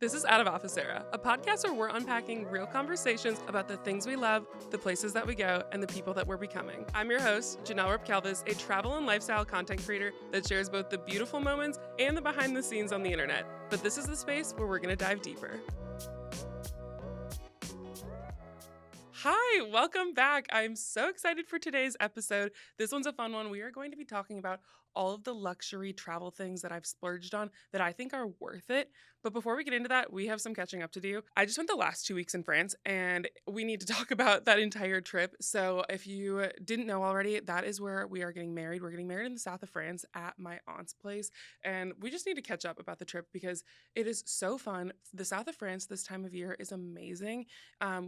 This is Out of Office Era, a podcast where we're unpacking real conversations about the things we love, the places that we go, and the people that we're becoming. I'm your host, Janelle Calvis, a travel and lifestyle content creator that shares both the beautiful moments and the behind the scenes on the internet. But this is the space where we're going to dive deeper. Hi, welcome back. I'm so excited for today's episode. This one's a fun one. We are going to be talking about all of the luxury travel things that I've splurged on that I think are worth it. But before we get into that, we have some catching up to do. I just spent the last 2 weeks in France and we need to talk about that entire trip. So if you didn't know already, that is where we are getting married. We're getting married in the south of France at my aunt's place. And we just need to catch up about the trip because it is so fun. The south of France this time of year is amazing.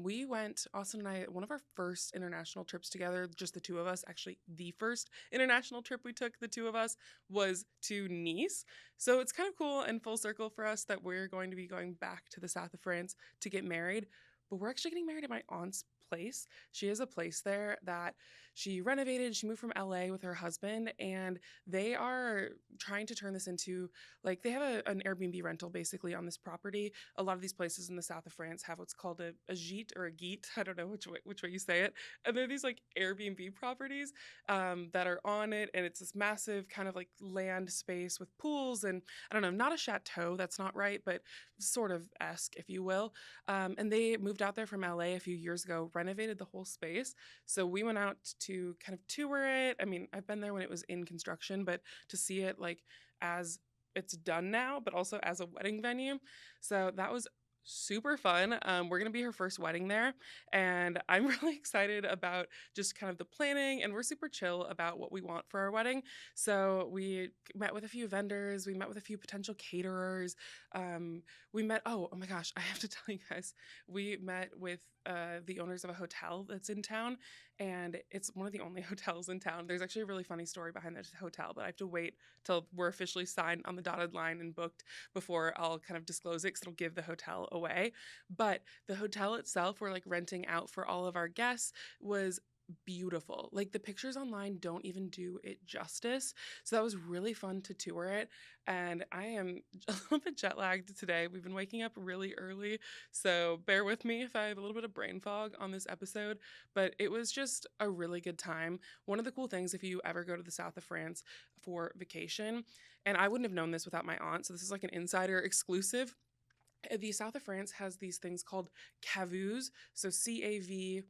We went, Austin and I, one of our first international trips together, just the two of us, actually the first international trip we took, the two of us, was to Nice. So it's kind of cool and full circle for us that we're going to be going back to the south of France to get married. But we're actually getting married at my aunt's place. She has a place there that she renovated. She moved from LA with her husband, and they are trying to turn this into like they have an Airbnb rental basically on this property. A lot of these places in the south of France have what's called a gîte or a gîte. I don't know which way you say it. And they're these like Airbnb properties that are on it, and it's this massive kind of like land space with pools and I don't know, not a chateau. That's not right, but sort of esque, if you will. And they moved out there from LA a few years ago, renovated the whole space. So we went out to kind of tour it. I mean, I've been there when it was in construction, but to see it like as it's done now, but also as a wedding venue. So that was super fun. We're going to be her first wedding there. And I'm really excited about just kind of the planning. And we're super chill about what we want for our wedding. So we met with a few vendors. We met with a few potential caterers. We met, oh my gosh, I have to tell you guys, we met with the owners of a hotel that's in town. And it's one of the only hotels in town. There's actually a really funny story behind this hotel, but I have to wait till we're officially signed on the dotted line and booked before I'll kind of disclose it because it'll give the hotel away. But the hotel itself, we're like renting out for all of our guests, was beautiful. Like the pictures online don't even do it justice. So that was really fun to tour it. And I am a little bit jet lagged today. We've been waking up really early. So bear with me if I have a little bit of brain fog on this episode. But it was just a really good time. One of the cool things, if you ever go to the south of France for vacation, and I wouldn't have known this without my aunt. So this is like an insider exclusive. The south of France has these things called cavus. So CAVEAU,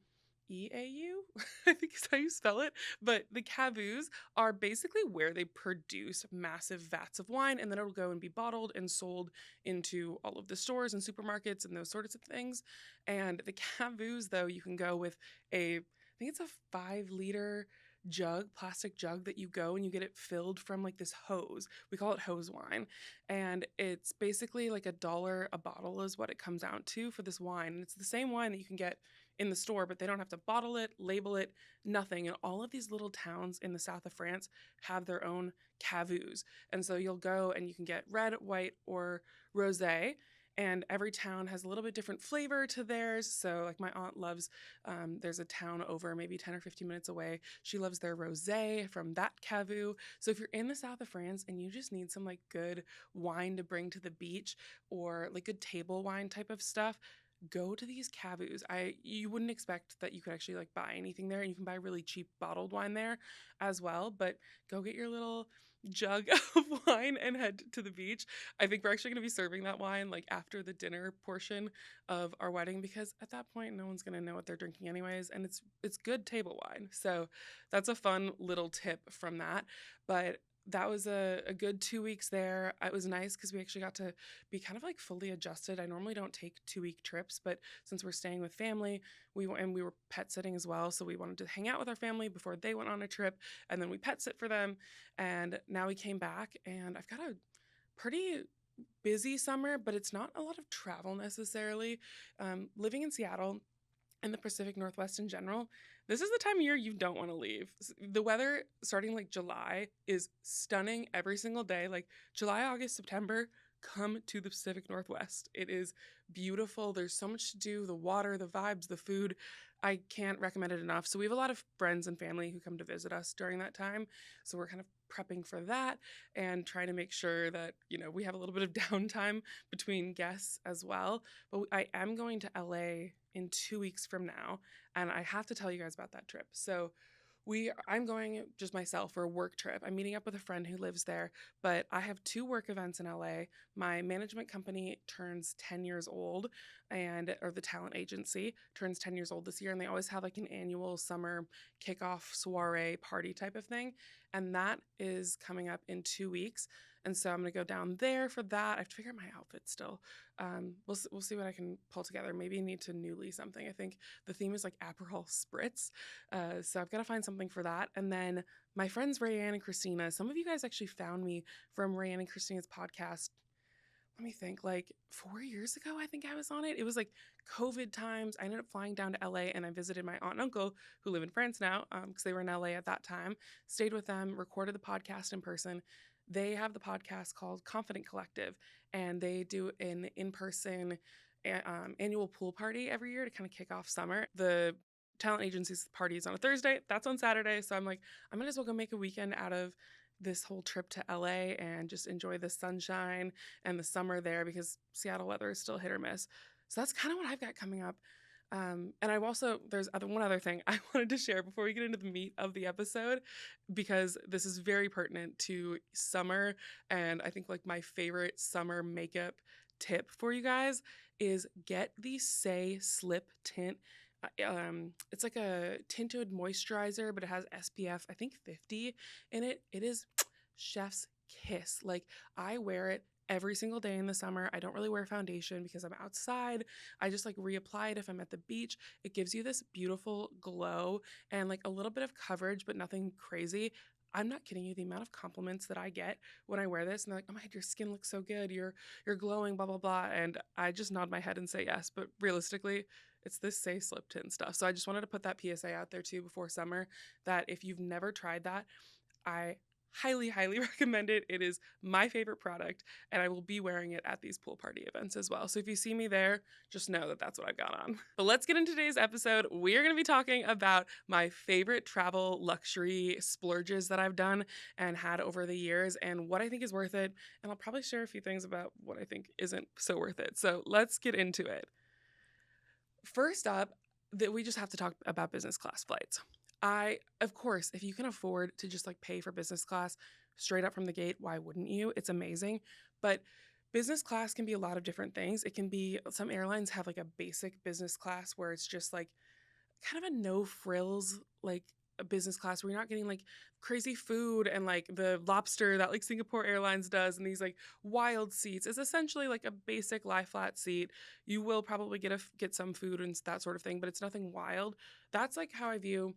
I think is how you spell it. But the cavus are basically where they produce massive vats of wine, and then it'll go and be bottled and sold into all of the stores and supermarkets and those sorts of things. And the cavus, though, you can go with I think it's a 5 liter plastic jug that you go and you get it filled from like this hose. We call it hose wine. And it's basically like $1 a bottle is what it comes out to for this wine. And it's the same wine that you can get in the store, but they don't have to bottle it, label it, nothing. And all of these little towns in the south of France have their own cavus. And so you'll go and you can get red, white, or rosé. And every town has a little bit different flavor to theirs. So like my aunt loves, there's a town over maybe 10 or 15 minutes away. She loves their rosé from that cavu. So if you're in the south of France and you just need some like good wine to bring to the beach or like good table wine type of stuff, go to these cavus. You wouldn't expect that you could actually like buy anything there, and you can buy really cheap bottled wine there as well. But go get your little jug of wine and head to the beach. I think we're actually going to be serving that wine like after the dinner portion of our wedding because at that point no one's going to know what they're drinking anyways, and it's good table wine. So that's a fun little tip from that. But that was a good 2 weeks there. It was nice because we actually got to be kind of like fully adjusted. I normally don't take 2 week trips, but since we're staying with family, we were pet sitting as well. So we wanted to hang out with our family before they went on a trip, and then we pet sit for them. And now we came back, and I've got a pretty busy summer, but it's not a lot of travel necessarily. Living in Seattle and the Pacific Northwest in general, this is the time of year you don't want to leave. The weather starting like July is stunning every single day. Like July, August, September, come to the Pacific Northwest. It is beautiful. There's so much to do, the water, the vibes, the food. I can't recommend it enough. So we have a lot of friends and family who come to visit us during that time. So we're kind of prepping for that and trying to make sure that, we have a little bit of downtime between guests as well. But I am going to LA in 2 weeks from now, and I have to tell you guys about that trip. So I'm going just myself for a work trip. I'm meeting up with a friend who lives there, but I have two work events in LA. My management company turns 10 years old, or the talent agency turns 10 years old this year, and they always have like an annual summer kickoff soiree party type of thing. And that is coming up in 2 weeks. And so I'm going to go down there for that. I have to figure out my outfit still. We'll see what I can pull together. Maybe I need to newly something. I think the theme is like Aperol Spritz. So I've got to find something for that. And then my friends Rayanne and Christina, some of you guys actually found me from Rayanne and Christina's podcast. Let me think, like 4 years ago, I think I was on it. It was like COVID times. I ended up flying down to LA and I visited my aunt and uncle who live in France now because they were in LA at that time. Stayed with them, recorded the podcast in person. They have the podcast called Confident Collective, and they do an in-person annual pool party every year to kind of kick off summer. The talent agency's party is on a Thursday. That's on Saturday. So I'm like, I might as well go make a weekend out of this whole trip to LA and just enjoy the sunshine and the summer there because Seattle weather is still hit or miss. So that's kind of what I've got coming up. And there's one other thing I wanted to share before we get into the meat of the episode, because this is very pertinent to summer. And I think like my favorite summer makeup tip for you guys is get the Say Slip Tint. It's like a tinted moisturizer, but it has SPF, I think 50 in it. It is chef's kiss. Like I wear it every single day in the summer. I don't really wear foundation because I'm outside. I just like reapply it if I'm at the beach. It gives you this beautiful glow and like a little bit of coverage, but nothing crazy. I'm not kidding you. The amount of compliments that I get when I wear this, and they're like, "Oh my God, your skin looks so good. You're glowing, blah blah blah." And I just nod my head and say yes. But realistically, it's this Say Slip Tint stuff. So I just wanted to put that PSA out there too before summer. That if you've never tried that, I highly recommend it. It is my favorite product, and I will be wearing it at these pool party events as well. So if you see me there, just know that that's what I've got on. But let's get into today's episode. We are going to be talking about my favorite travel luxury splurges that I've done and had over the years and what I think is worth it. And I'll probably share a few things about what I think isn't so worth it. So let's get into it. First up, that we just have to talk about business class flights. Of course, if you can afford to just like pay for business class straight up from the gate, why wouldn't you? It's amazing. But business class can be a lot of different things. It can be, some airlines have like a basic business class where it's just like kind of a no frills, like a business class where you're not getting like crazy food and like the lobster that like Singapore Airlines does and these like wild seats. It's essentially like a basic lie flat seat. You will probably get some food and that sort of thing, but it's nothing wild. That's like how I view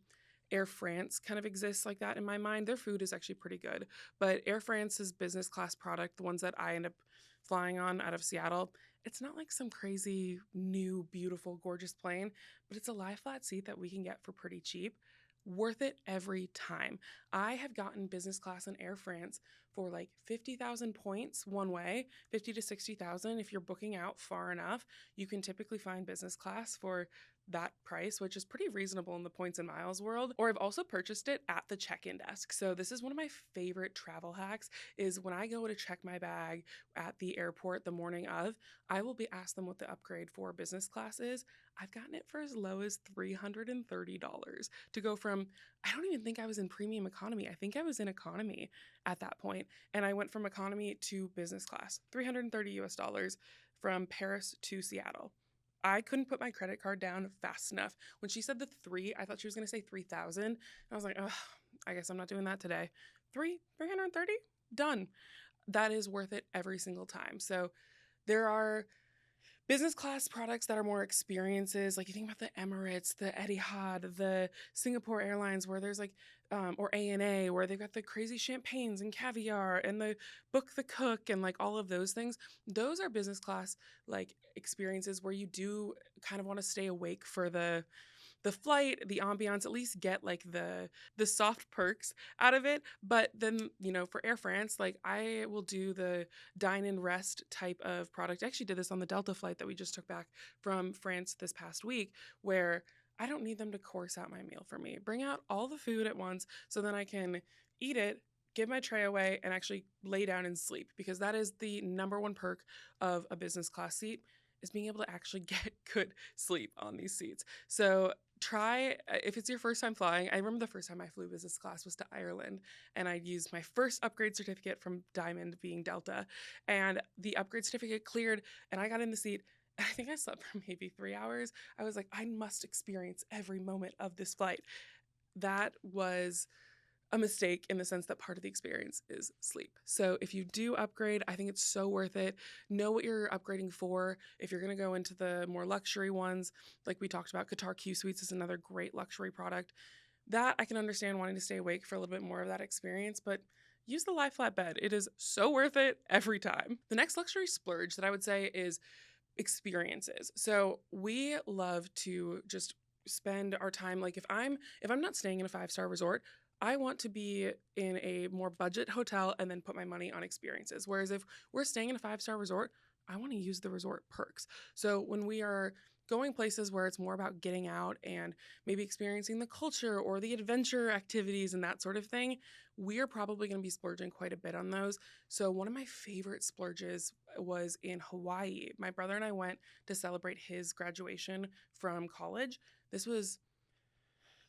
Air France kind of exists like that in my mind. Their food is actually pretty good, but Air France's business class product, the ones that I end up flying on out of Seattle, it's not like some crazy new, beautiful, gorgeous plane, but it's a lie flat seat that we can get for pretty cheap. Worth it every time. I have gotten business class in Air France for like 50,000 points one way, 50 to 60,000. If you're booking out far enough, you can typically find business class for that price, which is pretty reasonable in the points and miles world. Or I've also purchased it at the check-in desk. So this is one of my favorite travel hacks is when I go to check my bag at the airport the morning of, I will be asked them what the upgrade for business class is. I've gotten it for as low as $330 to go from, I don't even think I was in premium economy. I think I was in economy at that point. And I went from economy to business class, $330 from Paris to Seattle. I couldn't put my credit card down fast enough. When she said the three, I thought she was going to say 3,000. I was like, oh, I guess I'm not doing that today. 330? Done. That is worth it every single time. So there are business class products that are more experiences, like you think about the Emirates, the Etihad, the Singapore Airlines, where there's like, or ANA, where they've got the crazy champagnes and caviar and the book the cook and like all of those things. Those are business class like experiences where you do kind of want to stay awake for the the flight, the ambiance, at least get like the soft perks out of it. But then, for Air France, like I will do the dine and rest type of product. I actually did this on the Delta flight that we just took back from France this past week, where I don't need them to course out my meal for me. Bring out all the food at once so then I can eat it, give my tray away, and actually lay down and sleep, because that is the number one perk of a business class seat, is being able to actually get good sleep on these seats. So try, if it's your first time flying. I remember the first time I flew business class was to Ireland, and I used my first upgrade certificate from Diamond, being Delta, and the upgrade certificate cleared, and I got in the seat. I think I slept for maybe 3 hours. I was like, I must experience every moment of this flight. That was a mistake, in the sense that part of the experience is sleep. So if you do upgrade, I think it's so worth it. Know what you're upgrading for. If you're going to go into the more luxury ones, like we talked about, Qatar Q Suites is another great luxury product. That I can understand wanting to stay awake for a little bit more of that experience, but use the lie flat bed. It is so worth it every time. The next luxury splurge that I would say is experiences. So we love to just spend our time, like if I'm not staying in a five-star resort, I want to be in a more budget hotel and then put my money on experiences. Whereas if we're staying in a five-star resort, I want to use the resort perks. So when we are going places where it's more about getting out and maybe experiencing the culture or the adventure activities and that sort of thing, we are probably going to be splurging quite a bit on those. So one of my favorite splurges was in Hawaii. My brother and I went to celebrate his graduation from college. This was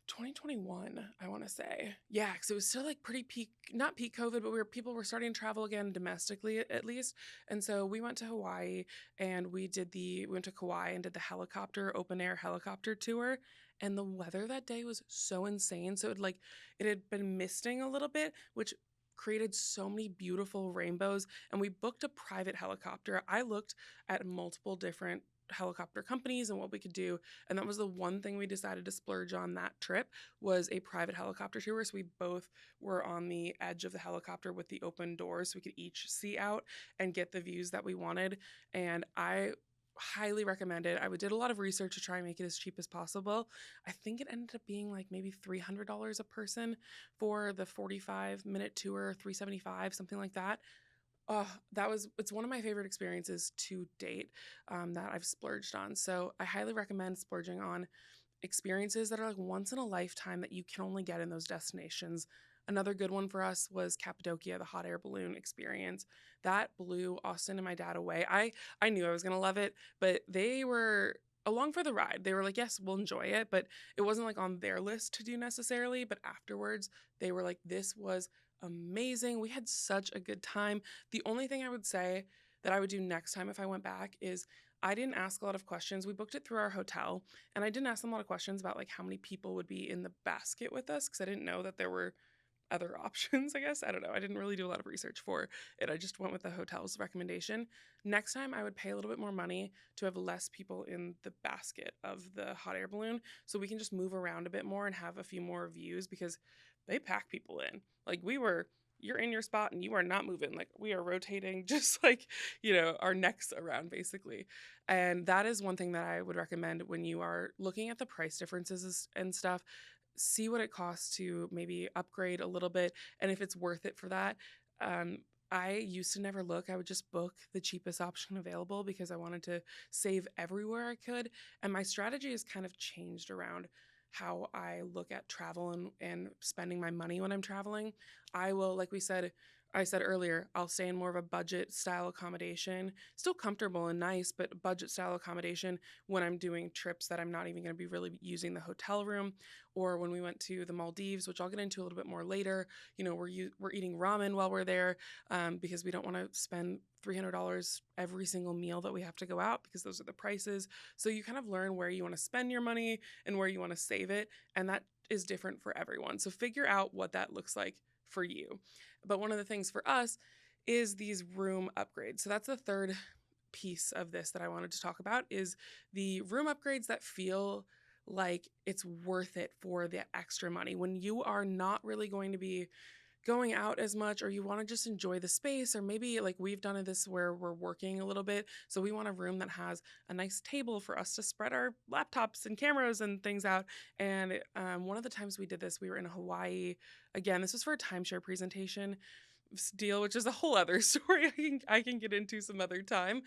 2021, I want to say. Yeah, because it was still like pretty peak, not peak COVID, but people were starting to travel again domestically at least. And so we went to Hawaii, and we went to Kauai and did the open air helicopter tour. And the weather that day was so insane. So it had been misting a little bit, which created so many beautiful rainbows. And we booked a private helicopter. I looked at multiple different helicopter companies and what we could do, and that was the one thing we decided to splurge on that trip, was a private helicopter tour. So we both were on the edge of the helicopter with the open doors, so we could each see out and get the views that we wanted. And I highly recommend it. I did a lot of research to try and make it as cheap as possible. I think it ended up being like maybe $300 a person for the 45-minute tour, 375, something like that. Oh, it's one of my favorite experiences to date, that I've splurged on. So I highly recommend splurging on experiences that are like once in a lifetime that you can only get in those destinations. Another good one for us was Cappadocia, the hot air balloon experience. That blew Austin and my dad away. I knew I was gonna love it, but they were along for the ride. They were like, yes, we'll enjoy it, but it wasn't like on their list to do necessarily. But afterwards, they were like, this was amazing. We had such a good time. The only thing I would say that I would do next time if I went back is I didn't ask a lot of questions. We booked it through our hotel, and I didn't ask them a lot of questions about like how many people would be in the basket with us, because I didn't know that there were other options, I guess. I don't know. I didn't really do a lot of research for it. I just went with the hotel's recommendation. Next time, I would pay a little bit more money to have less people in the basket of the hot air balloon, so we can just move around a bit more and have a few more views, because they pack people in. Like you're in your spot and you are not moving. Like we are rotating just like, our necks around basically. And that is one thing that I would recommend when you are looking at the price differences and stuff. See what it costs to maybe upgrade a little bit, and if it's worth it for that. Um, I used to never look. I would just book the cheapest option available because I wanted to save everywhere I could. And my strategy has kind of changed around how I look at travel and spending my money when I'm traveling. I will, like I said earlier, I'll stay in more of a budget style accommodation, still comfortable and nice, but budget style accommodation when I'm doing trips that I'm not even going to be really using the hotel room. Or when we went to the Maldives, which I'll get into a little bit more later, we're eating ramen while we're there, because we don't want to spend $300 every single meal that we have to go out, because those are the prices. So you kind of learn where you want to spend your money and where you want to save it, and that is different for everyone. So figure out what that looks like for you. But one of the things for us is these room upgrades. So that's the third piece of this that I wanted to talk about, is the room upgrades that feel like it's worth it for the extra money. When you are not really going to be going out as much, or you want to just enjoy the space, or maybe like we've done this where we're working a little bit, so we want a room that has a nice table for us to spread our laptops and cameras and things out. And one of the times we did this, we were in Hawaii. Again, this was for a timeshare presentation deal, which is a whole other story I can get into some other time.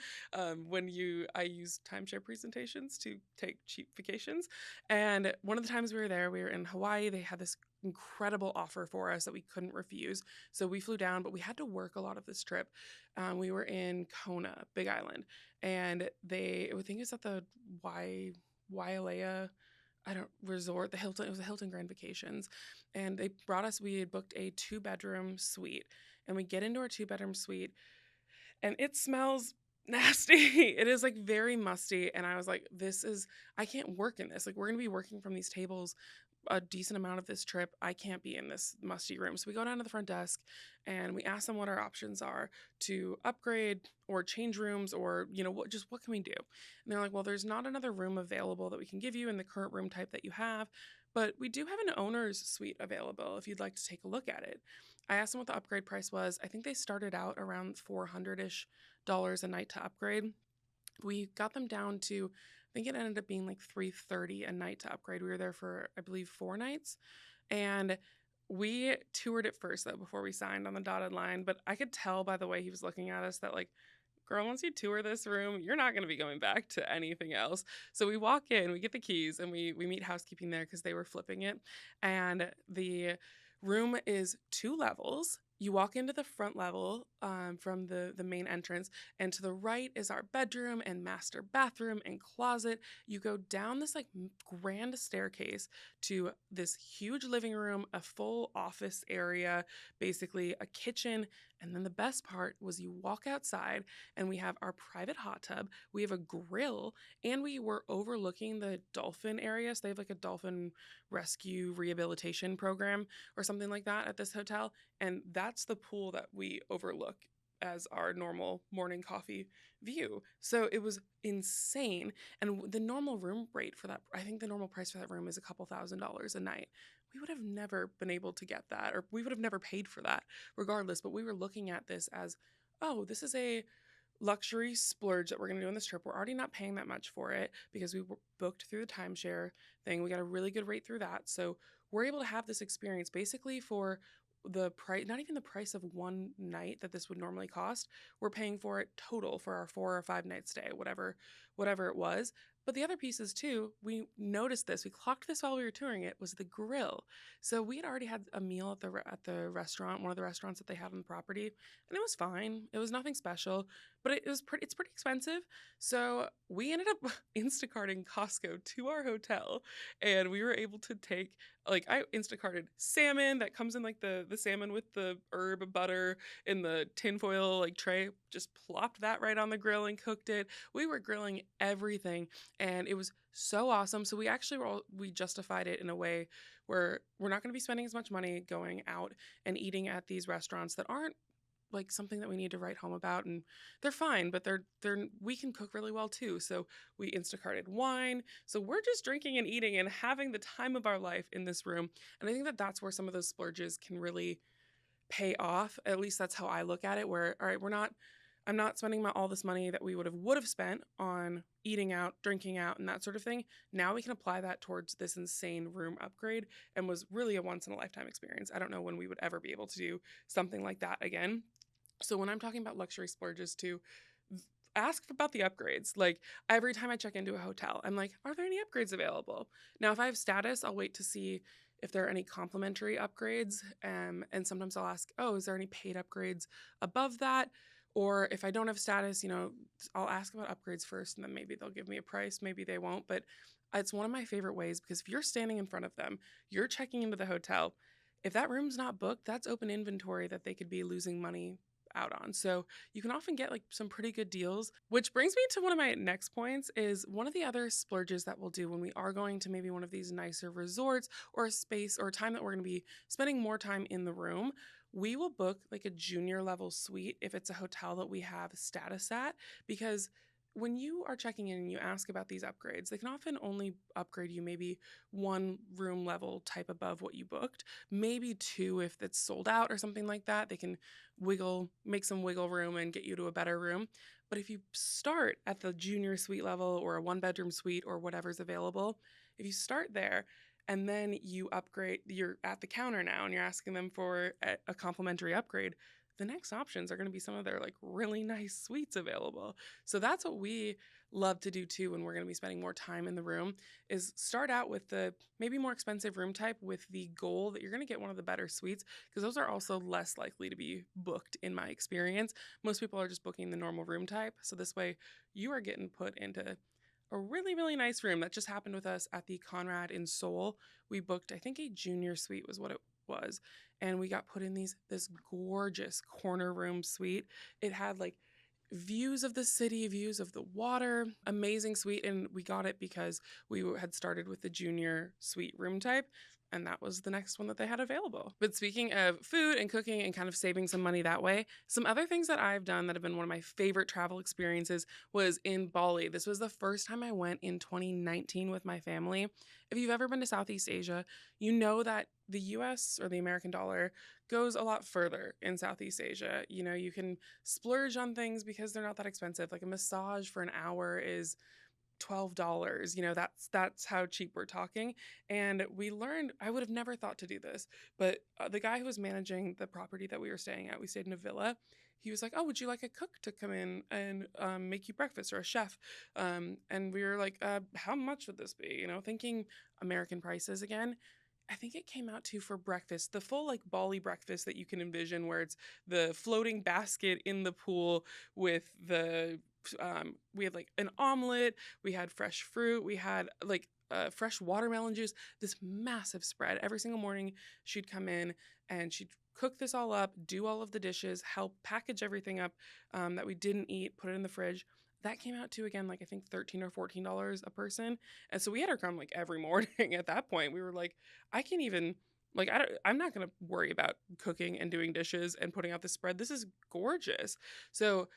When you I use timeshare presentations to take cheap vacations, and one of the times we were there, we were in Hawaii. They had this incredible offer for us that we couldn't refuse, so we flew down. But we had to work a lot of this trip. We were in Kona, Big Island, and I think it's at the Wailea, I don't resort, the Hilton. It was the Hilton Grand Vacations, and they brought us. We had booked a 2 bedroom suite, and we get into our 2 bedroom suite, and it smells nasty. It is like very musty, and I was like, I can't work in this. Like, we're gonna be working from these tables a decent amount of this trip. I can't be in this musty room. So we go down to the front desk and we ask them what our options are to upgrade or change rooms, or, what can we do? And they're like, well, there's not another room available that we can give you in the current room type that you have, but we do have an owner's suite available if you'd like to take a look at it. I asked them what the upgrade price was. I think they started out around 400-ish dollars a night to upgrade. We got them down to, I think it ended up being like 330 a night to upgrade. We were there for, I believe, 4 nights. And we toured it first, though, before we signed on the dotted line. But I could tell by the way he was looking at us that, like, girl, once you tour this room, you're not going to be going back to anything else. So we walk in, we get the keys, and we meet housekeeping there because they were flipping it. And the room is 2 levels. You walk into the front level, from the main entrance, and to the right is our bedroom and master bathroom and closet. You go down this like grand staircase to this huge living room, a full office area, basically a kitchen. And then the best part was you walk outside and we have our private hot tub, we have a grill, and we were overlooking the dolphin area. So they have like a dolphin rescue rehabilitation program or something like that at this hotel. And that's the pool that we overlook as our normal morning coffee view. So it was insane. And the normal room rate for that, I think the normal price for that room is a couple $1,000s a night. We would have never been able to get that, or we would have never paid for that regardless. But we were looking at this as, oh, this is a luxury splurge that we're going to do on this trip. We're already not paying that much for it because we were booked through the timeshare thing. We got a really good rate through that. So we're able to have this experience basically for the price, not even the price of one night that this would normally cost. We're paying for it total for our 4 or 5 night stay, whatever it was. But the other pieces too, we noticed this. We clocked this while we were touring it, was the grill. So we had already had a meal at the restaurant, one of the restaurants that they have on the property, and it was fine. It was nothing special, but it's pretty expensive. So we ended up Instacarting Costco to our hotel, and we were able to take, like, I Instacarted salmon that comes in like the salmon with the herb butter in the tinfoil like tray, just plopped that right on the grill and cooked it. We were grilling everything, and it was so awesome. So we justified it in a way where we're not going to be spending as much money going out and eating at these restaurants that aren't like something that we need to write home about, and they're fine, but we can cook really well too. So we Instacarted wine, so we're just drinking and eating and having the time of our life in this room. And I think that that's where some of those splurges can really pay off. At least that's how I look at it, where, all right, I'm not spending all this money that we would have spent on eating out, drinking out, and that sort of thing. Now we can apply that towards this insane room upgrade, and was really a once in a lifetime experience. I don't know when we would ever be able to do something like that again. So when I'm talking about luxury splurges too, ask about the upgrades. Like, every time I check into a hotel, I'm like, are there any upgrades available? Now, if I have status, I'll wait to see if there are any complimentary upgrades. And sometimes I'll ask, oh, is there any paid upgrades above that? Or if I don't have status, I'll ask about upgrades first, and then maybe they'll give me a price, maybe they won't. But it's one of my favorite ways, because if you're standing in front of them, you're checking into the hotel. If that room's not booked, that's open inventory that they could be losing money out on. So you can often get like some pretty good deals, which brings me to one of my next points. Is one of the other splurges that we'll do when we are going to maybe one of these nicer resorts, or a space or a time that we're going to be spending more time in the room, we will book like a junior level suite if it's a hotel that we have status at, because when you are checking in and you ask about these upgrades, they can often only upgrade you maybe one room level type above what you booked, maybe two if it's sold out or something like that. They can make some wiggle room and get you to a better room. But if you start at the junior suite level or a one bedroom suite or whatever's available, if you start there and then you upgrade, you're at the counter now and you're asking them for a complimentary upgrade, the next options are going to be some of their like really nice suites available. So that's what we love to do too when we're going to be spending more time in the room, is start out with the maybe more expensive room type with the goal that you're going to get one of the better suites, because those are also less likely to be booked in my experience. Most people are just booking the normal room type. So this way you are getting put into a really, really nice room. That just happened with us at the Conrad in Seoul. We booked, I think, a junior suite was what it was. And we got put in this gorgeous corner room suite. It had like views of the city, views of the water, amazing suite. And we got it because we had started with the junior suite room type. And that was the next one that they had available. But speaking of food and cooking and kind of saving some money that way, some other things that I've done that have been one of my favorite travel experiences was in Bali. This was the first time I went in 2019 with my family. If you've ever been to Southeast Asia, you know that the US or the American dollar goes a lot further in Southeast Asia. You know, you can splurge on things because they're not that expensive. Like a massage for an hour is $12. You know, that's how cheap we're talking. And we learned, I would have never thought to do this, but the guy who was managing the property that we were staying at, we stayed in a villa. He was like, "Oh, would you like a cook to come in and make you breakfast, or a chef?" And we were like, "How much would this be?" You know, thinking American prices again. I think it came out to, for breakfast, the full like Bali breakfast that you can envision, where it's the floating basket in the pool with we had like an omelet, we had fresh fruit, we had like fresh watermelon juice, this massive spread. Every single morning, she'd come in and she'd cook this all up, do all of the dishes, help package everything up that we didn't eat, put it in the fridge. That came out to, again, like I think $13 or $14 a person. And so we had her come like every morning. At that point, we were like, I can't even, like, I'm not going to worry about cooking and doing dishes and putting out the spread. This is gorgeous. So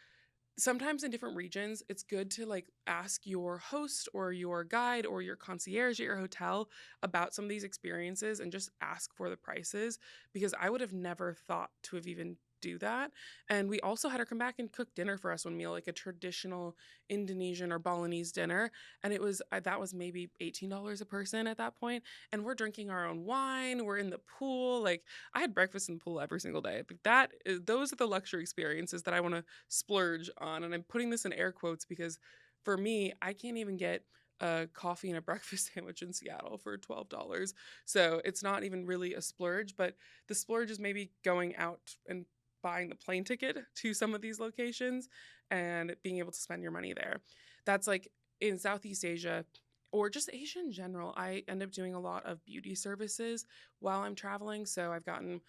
sometimes in different regions, it's good to like ask your host or your guide or your concierge at your hotel about some of these experiences and just ask for the prices, because I would have never thought to have even do that. And we also had her come back and cook dinner for us one meal, like a traditional Indonesian or Balinese dinner. And it was, that was maybe $18 a person at that point. And we're drinking our own wine. We're in the pool. Like, I had breakfast in the pool every single day. Like those are the luxury experiences that I want to splurge on. And I'm putting this in air quotes because for me, I can't even get a coffee and a breakfast sandwich in Seattle for $12. So it's not even really a splurge, but the splurge is maybe going out and buying the plane ticket to some of these locations and being able to spend your money there. That's like in Southeast Asia or just Asia in general. I end up doing a lot of beauty services while I'm traveling. So I've gotten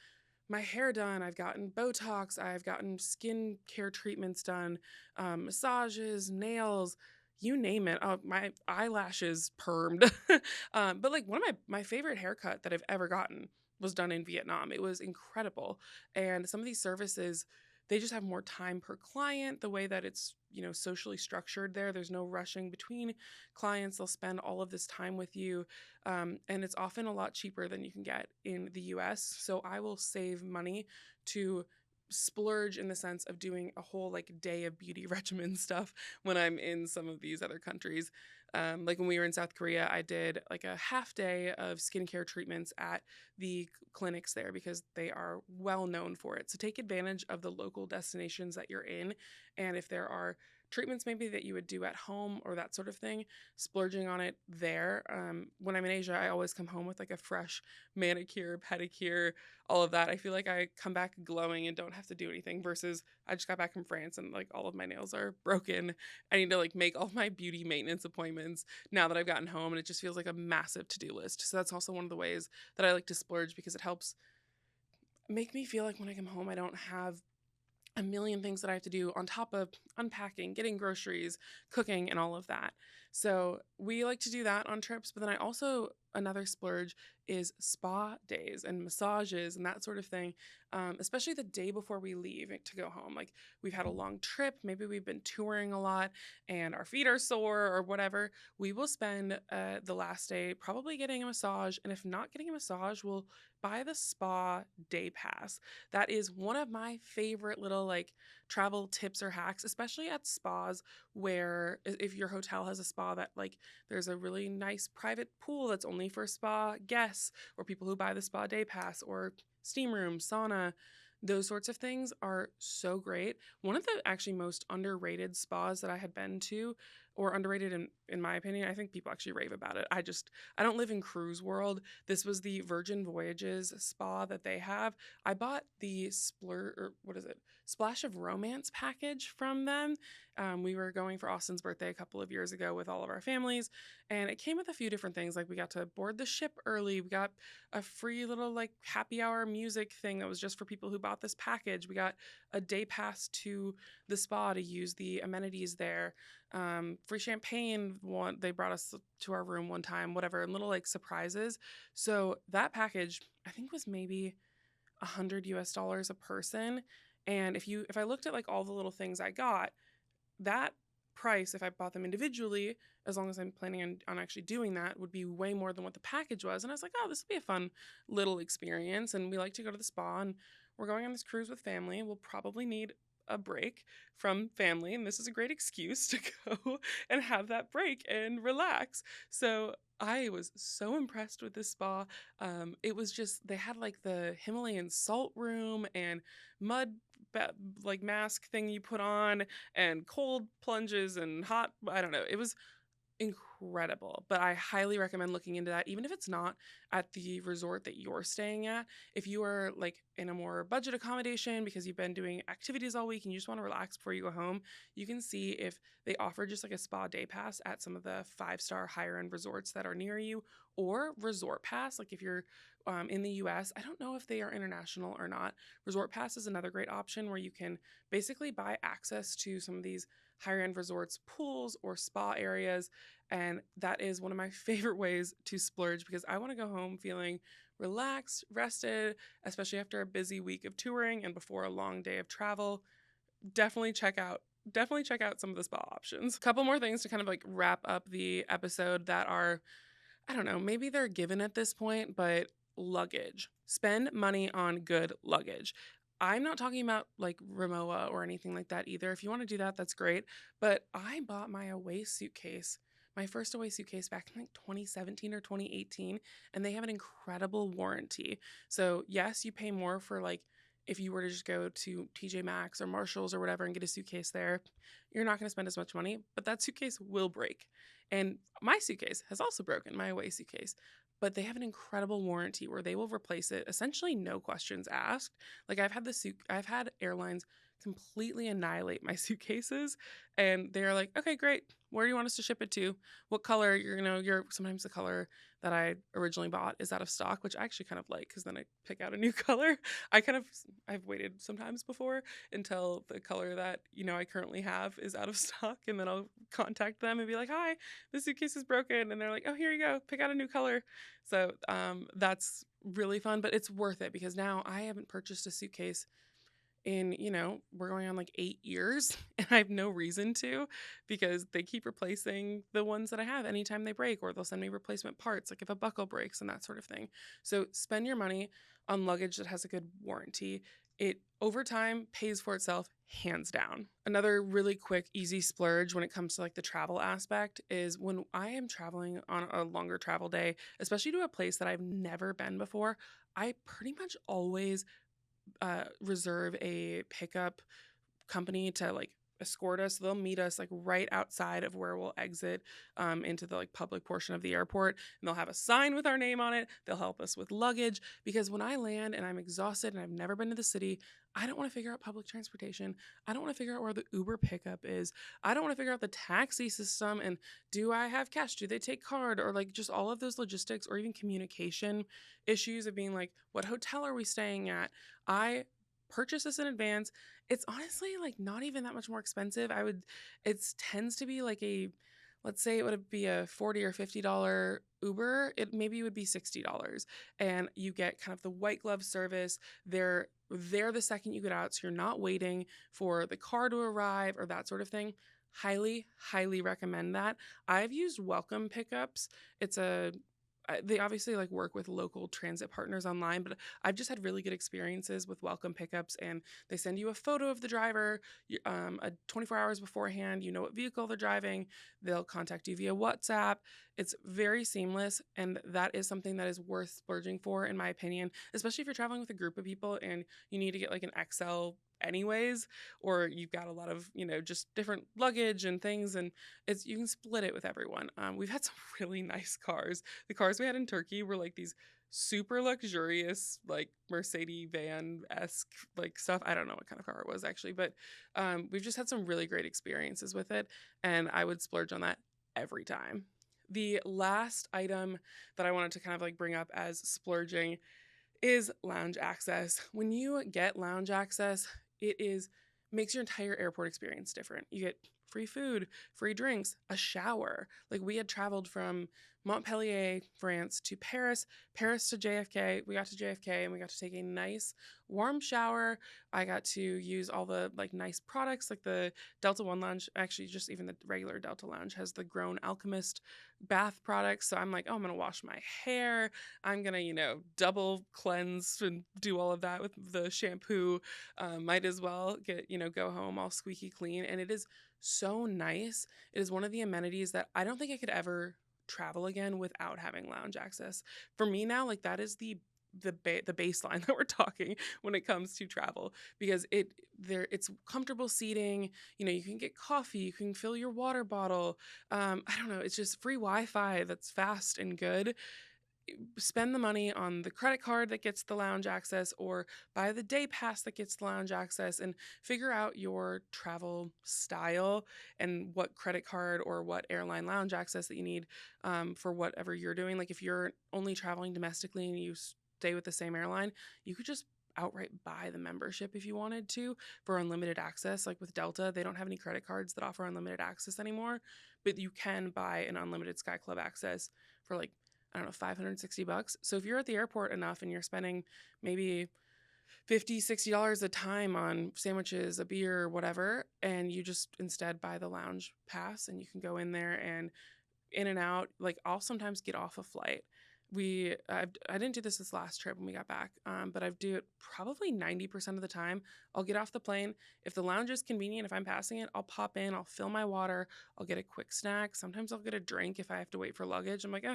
my hair done, I've gotten Botox, I've gotten skin care treatments done, massages, nails, you name it. My eyelashes permed. But like one of my favorite haircut that I've ever gotten was done in Vietnam. It was incredible. And some of these services, they just have more time per client, the way that it's, you know, socially structured there. There's no rushing between clients. They'll spend all of this time with you. And it's often a lot cheaper than you can get in the US. So I will save money to splurge in the sense of doing a whole like day of beauty regimen stuff when I'm in some of these other countries. Like when we were in South Korea, I did like a half day of skincare treatments at the clinics there because they are well known for it. So take advantage of the local destinations that you're in. And if there are treatments maybe that you would do at home or that sort of thing, splurging on it there. When I'm in Asia, I always come home with like a fresh manicure, pedicure, all of that. I feel like I come back glowing and don't have to do anything, versus I just got back from France and like all of my nails are broken. I need to like make all my beauty maintenance appointments now that I've gotten home, and it just feels like a massive to-do list. So that's also one of the ways that I like to splurge, because it helps make me feel like when I come home, I don't have a million things that I have to do on top of unpacking, getting groceries, cooking, and all of that. So we like to do that on trips, but then I also, another splurge is spa days and massages and that sort of thing, especially the day before we leave to go home. Like we've had a long trip, maybe we've been touring a lot and our feet are sore or whatever. We will spend the last day probably getting a massage. And if not getting a massage, we'll buy the spa day pass. That is one of my favorite little like travel tips or hacks, especially at spas where if your hotel has a spa that like there's a really nice private pool that's only for spa guests or people who buy the spa day pass or steam room, sauna, those sorts of things are so great. One of the actually most underrated spas that I had been to, or underrated in my opinion, I think people actually rave about it. I don't live in cruise world. This was the Virgin Voyages spa that they have. I bought the or what is it? Splash of Romance package from them. We were going for Austin's birthday a couple of years ago with all of our families, and it came with a few different things. Like we got to board the ship early. We got a free little like happy hour music thing that was just for people who bought this package. We got a day pass to the spa to use the amenities there. Free champagne. One they brought us to our room one time. Whatever, and little like surprises. So that package I think was maybe $100 a person. And if I looked at like all the little things I got, that price, if I bought them individually, as long as I'm planning on actually doing that, would be way more than what the package was. And I was like, oh, this would be a fun little experience. And we like to go to the spa, and we're going on this cruise with family. We'll probably need a break from family, and this is a great excuse to go and have that break and relax. So I was so impressed with this spa. It was just, they had like the Himalayan salt room and mud like mask thing you put on and cold plunges and hot, I don't know. It was incredible. But I highly recommend looking into that, even if it's not at the resort that you're staying at. If you are like in a more budget accommodation because you've been doing activities all week and you just want to relax before you go home, you can see if they offer just like a spa day pass at some of the 5-star higher end resorts that are near you, or resort pass. Like if you're in the US, I don't know if they are international or not. Resort pass is another great option where you can basically buy access to some of these higher end resorts, pools, or spa areas. And that is one of my favorite ways to splurge because I want to go home feeling relaxed, rested, especially after a busy week of touring and before a long day of travel. Definitely check out definitely check out some of the spa options. Couple more things to kind of like wrap up the episode that are, I don't know, maybe they're given at this point, but luggage. Spend money on good luggage. I'm not talking about like Rimowa or anything like that either. If you want to do that, that's great. But I bought my away suitcase, my first away suitcase back in like 2017 or 2018, and they have an incredible warranty. So, yes, you pay more for like if you were to just go to TJ Maxx or Marshalls or whatever and get a suitcase there, you're not going to spend as much money, but that suitcase will break. And my suitcase has also broken, my away suitcase, but they have an incredible warranty where they will replace it essentially no questions asked. Like I've had airlines completely annihilate my suitcases, and they're like, "Okay, great. Where do you want us to ship it to? What color?" You're sometimes the color that I originally bought is out of stock, which I actually kind of like because then I pick out a new color. I've waited sometimes before until the color that, I currently have is out of stock, and then I'll contact them and be like, "Hi, the suitcase is broken," and they're like, "Oh, here you go. Pick out a new color." So that's really fun, but it's worth it because now I haven't purchased a suitcase in, we're going on like 8 years and I have no reason to because they keep replacing the ones that I have anytime they break, or they'll send me replacement parts, like if a buckle breaks and that sort of thing. So spend your money on luggage that has a good warranty. It over time pays for itself, hands down. Another really quick, easy splurge when it comes to like the travel aspect is when I am traveling on a longer travel day, especially to a place that I've never been before, I pretty much always reserve a pickup company to like escort us. They'll meet us like right outside of where we'll exit into the like public portion of the airport, and they'll have a sign with our name on it. They'll help us with luggage because when I land and I'm exhausted and I've never been to the city, I don't want to figure out public transportation. I don't want to figure out where the Uber pickup is. I don't want to figure out the taxi system and do I have cash? Do they take card? Or like just all of those logistics or even communication issues of being like, what hotel are we staying at? I purchase this in advance. It's honestly like not even that much more expensive. It tends to be like a let's say it would be a $40 or $50 Uber, it maybe would be $60. And you get kind of the white glove service. They're there the second you get out, so you're not waiting for the car to arrive or that sort of thing. Highly, highly recommend that. I've used welcome pickups. It's a they obviously like work with local transit partners online, but I've just had really good experiences with welcome pickups, and they send you a photo of the driver 24 hours beforehand. You know what vehicle they're driving. They'll contact you via WhatsApp. It's very seamless, and that is something that is worth splurging for, in my opinion, especially if you're traveling with a group of people and you need to get like an XL anyways, or you've got a lot of, just different luggage and things, and you can split it with everyone. We've had some really nice cars. The cars we had in Turkey were like these super luxurious, like Mercedes van-esque like stuff. I don't know what kind of car it was actually, but we've just had some really great experiences with it, and I would splurge on that every time. The last item that I wanted to kind of like bring up as splurging is lounge access. When you get lounge access, makes your entire airport experience different. You get free food, free drinks, a shower. Like we had traveled from Montpellier, France to Paris, Paris to JFK. We got to JFK and we got to take a nice warm shower. I got to use all the like nice products like the Delta One Lounge. Actually, just even the regular Delta Lounge has the Grown Alchemist bath products. So I'm like, oh, I'm going to wash my hair. I'm going to, double cleanse and do all of that with the shampoo. Might as well go home all squeaky clean. And it is so nice. It is one of the amenities that I don't think I could ever travel again without having lounge access. For me now, like that is the baseline that we're talking when it comes to travel, because it's comfortable seating. You can get coffee, you can fill your water bottle. I don't know, it's just free Wi-Fi that's fast and good. Spend the money on the credit card that gets the lounge access, or buy the day pass that gets the lounge access, and figure out your travel style and what credit card or what airline lounge access that you need for whatever you're doing. Like if you're only traveling domestically and you stay with the same airline, you could just outright buy the membership if you wanted to for unlimited access. Like with Delta, they don't have any credit cards that offer unlimited access anymore, but you can buy an unlimited Sky Club access for like, I don't know, $560. So if you're at the airport enough and you're spending maybe $50-$60 a time on sandwiches, a beer, whatever, and you just instead buy the lounge pass and you can go in there and in and out. Like I'll sometimes get off a flight. I didn't do this last trip when we got back, but I do it probably 90% of the time. I'll get off the plane. If the lounge is convenient, if I'm passing it, I'll pop in, I'll fill my water, I'll get a quick snack. Sometimes I'll get a drink if I have to wait for luggage. I'm like,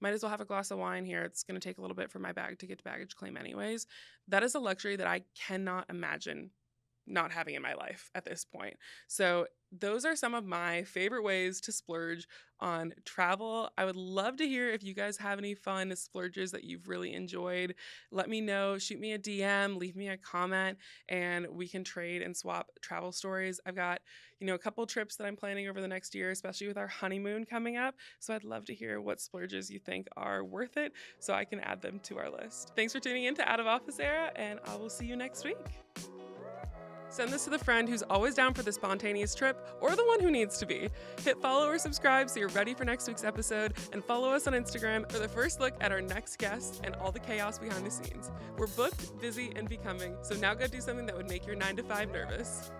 might as well have a glass of wine here. It's going to take a little bit for my bag to get to baggage claim anyways. That is a luxury that I cannot imagine not having in my life at this point. So those are some of my favorite ways to splurge on travel. I would love to hear if you guys have any fun splurges that you've really enjoyed. Let me know, shoot me a DM, leave me a comment, and we can trade and swap travel stories. I've got, a couple trips that I'm planning over the next year, especially with our honeymoon coming up. So I'd love to hear what splurges you think are worth it so I can add them to our list. Thanks for tuning in to Out of Office Era, and I will see you next week. Send this to the friend who's always down for the spontaneous trip, or the one who needs to be. Hit follow or subscribe so you're ready for next week's episode, and follow us on Instagram for the first look at our next guest and all the chaos behind the scenes. We're booked, busy, and becoming, so now go do something that would make your 9 to 5 nervous.